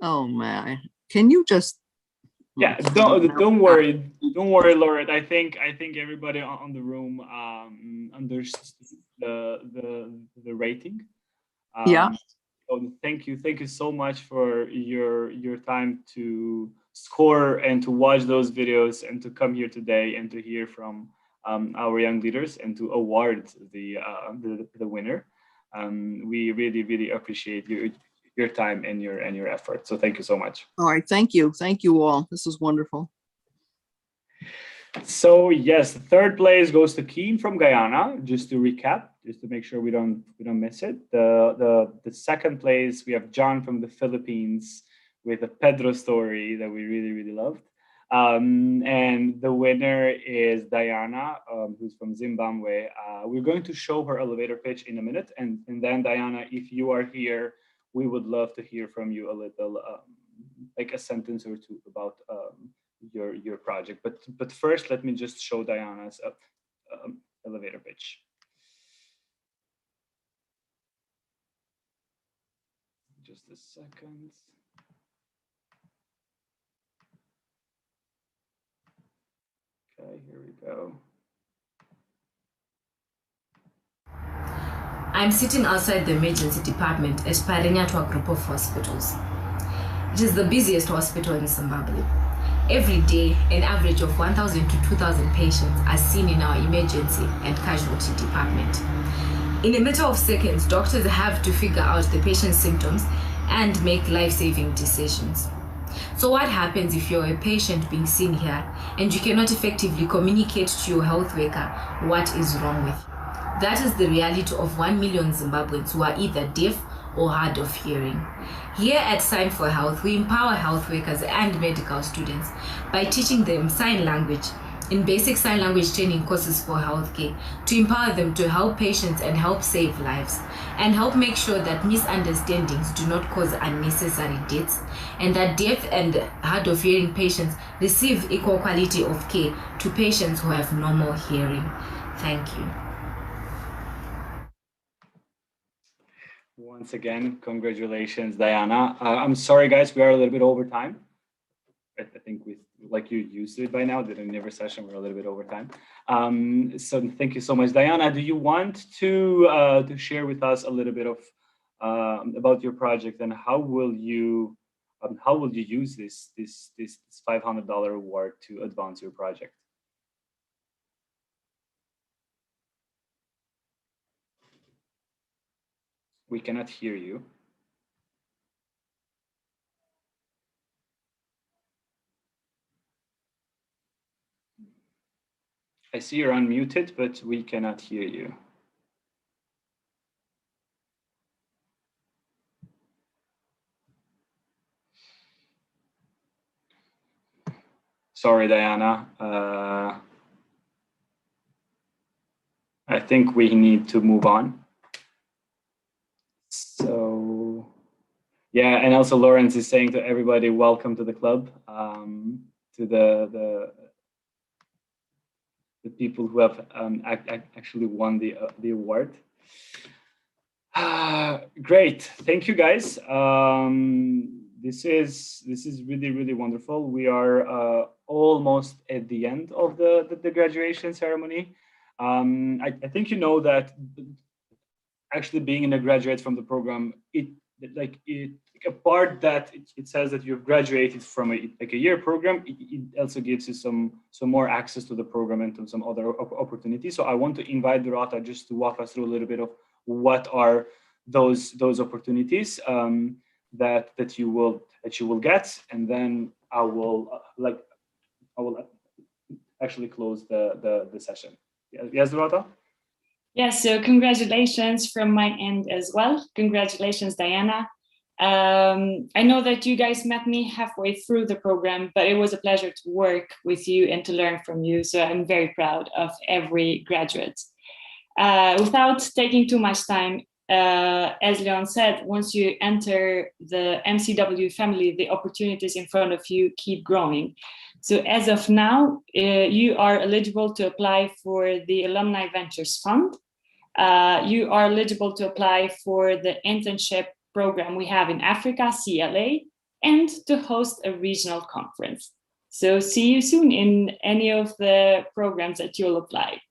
Oh man, can you just? Yeah, don't worry, Lauren. I think everybody on the room understood the rating. Yeah. So thank you so much for your time to score and to watch those videos and to come here today and to hear from our young leaders and to award the winner. We really appreciate your time and your effort. So thank you so much. All right, thank you all. This was wonderful. So yes, the 3rd place goes to Keen from Guyana. Just to recap, just to make sure we don't miss it. The 2nd place we have John from the Philippines with a Pedro story that we really loved. And the winner is Diana, who's from Zimbabwe. We're going to show her elevator pitch in a minute, and then Diana, if you are here, we would love to hear from you a little, like a sentence or two about your project. But first, let me just show Diana's elevator pitch. Just a second. Okay, here we go. I'm sitting outside the emergency department at Paringatwa group of hospitals. It is the busiest hospital in Zimbabwe. Every day, an average of 1,000 to 2,000 patients are seen in our emergency and casualty department. In a matter of seconds, doctors have to figure out the patient's symptoms and make life-saving decisions. So what happens if you're a patient being seen here and you cannot effectively communicate to your health worker what is wrong with you? That is the reality of 1 million Zimbabweans who are either deaf or hard of hearing. Here at Sign for Health, we empower health workers and medical students by teaching them sign language in basic sign language training courses for healthcare to empower them to help patients and help save lives, and help make sure that misunderstandings do not cause unnecessary deaths, and that deaf and hard of hearing patients receive equal quality of care to patients who have normal hearing. Thank you. Once again, congratulations, Diana. I'm sorry, guys, we are a little bit over time. I think we, like, you used to it by now, that in every session we're a little bit over time. So thank you so much. Diana, do you want to share with us a little bit of about your project, and how will you use this $500 award to advance your project? We cannot hear you. I see you're unmuted, but we cannot hear you. Sorry, Diana. I think we need to move on. So, yeah, and also Lawrence is saying to everybody, welcome to the club, to the people who have actually won the award. Great, thank you, guys. This is really wonderful. We are almost at the end of the graduation ceremony. I think you know that actually being in a graduate from the program, a part that it says that you've graduated from a year program, it also gives you some more access to the program and to some other opportunities. So I want to invite Dorota just to walk us through a little bit of what are those opportunities that you will get, and then I will actually close the session. Yes, Dorota? Yes, so congratulations from my end as well. Congratulations, Diana. I know that you guys met me halfway through the program, but it was a pleasure to work with you and to learn from you. So I'm very proud of every graduate. Without taking too much time, as Leon said, once you enter the MCW family, the opportunities in front of you keep growing. So as of now, you are eligible to apply for the Alumni Ventures Fund. You are eligible to apply for the internship program we have in Africa, CLA, and to host a regional conference. So see you soon in any of the programs that you'll apply.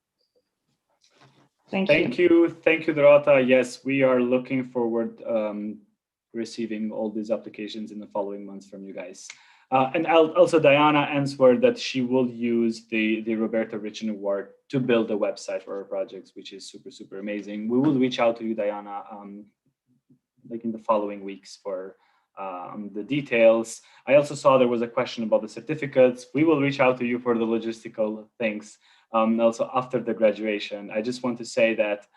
Thank you. Thank you, Dorota. Yes, we are looking forward receiving all these applications in the following months from you guys. And also Diana answered that she will use the Roberta Richen Award to build a website for her projects, which is super amazing. We will reach out to you, Diana, like in the following weeks for the details. I also saw there was a question about the certificates. We will reach out to you for the logistical things. Also after the graduation. I just want to say that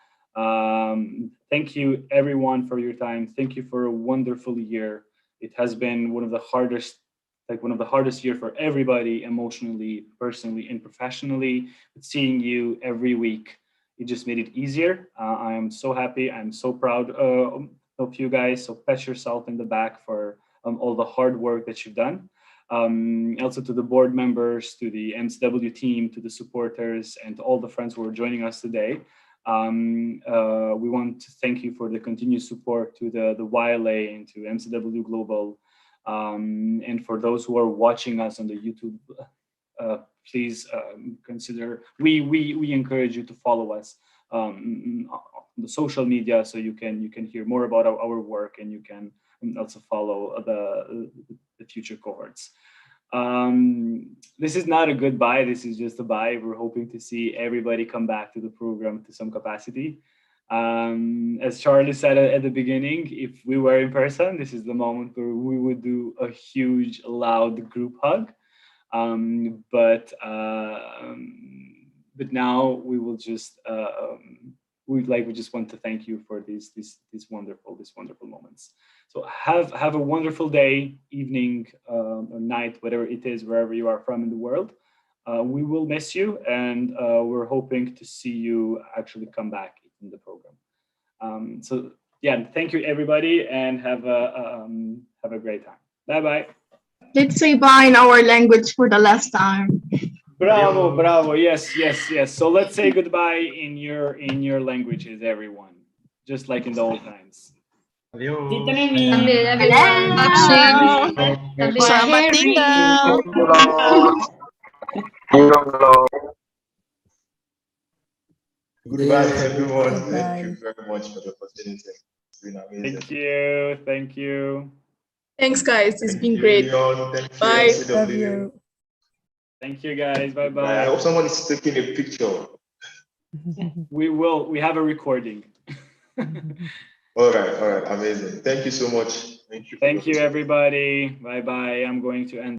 thank you everyone for your time. Thank you for a wonderful year. It has been one of the hardest year for everybody, emotionally, personally, and professionally. But seeing you every week, it just made it easier. I am so happy. I'm so proud of you guys. So pat yourself in the back for all the hard work that you've done. Also to the board members, to the MCW team, to the supporters, and to all the friends who are joining us today. We want to thank you for the continued support to the YLA and to MCW Global. And for those who are watching us on the YouTube, please consider, we encourage you to follow us on the social media so you can hear more about our work, and you can also follow the future cohorts. This is not a goodbye, this is just a bye. We're hoping to see everybody come back to the program to some capacity. As Charlie said at the beginning, if we were in person, this is the moment where we would do a huge, loud group hug. But now we will just we just want to thank you for these wonderful moments. So have a wonderful day, evening, or night, whatever it is, wherever you are from in the world. We will miss you, and we're hoping to see you actually come back in the program. So yeah, thank you everybody, and have a great time. Bye bye. Let's say bye in our language for the last time. Bravo, bravo. Yes, yes, yes. So let's say goodbye in your languages, everyone, just like in the old times. Adios. Selamat tinggal. Goodbye, everyone. Thank you very much for the opportunity. It's been amazing. Thank you. Thank you. Thanks, guys. It's been great. Bye. Love you. Thank you, guys. Bye bye. I hope someone is taking a picture. We will. We have a recording. All right. Amazing. Thank you so much. Thank you, everybody. Bye bye. I'm going to end.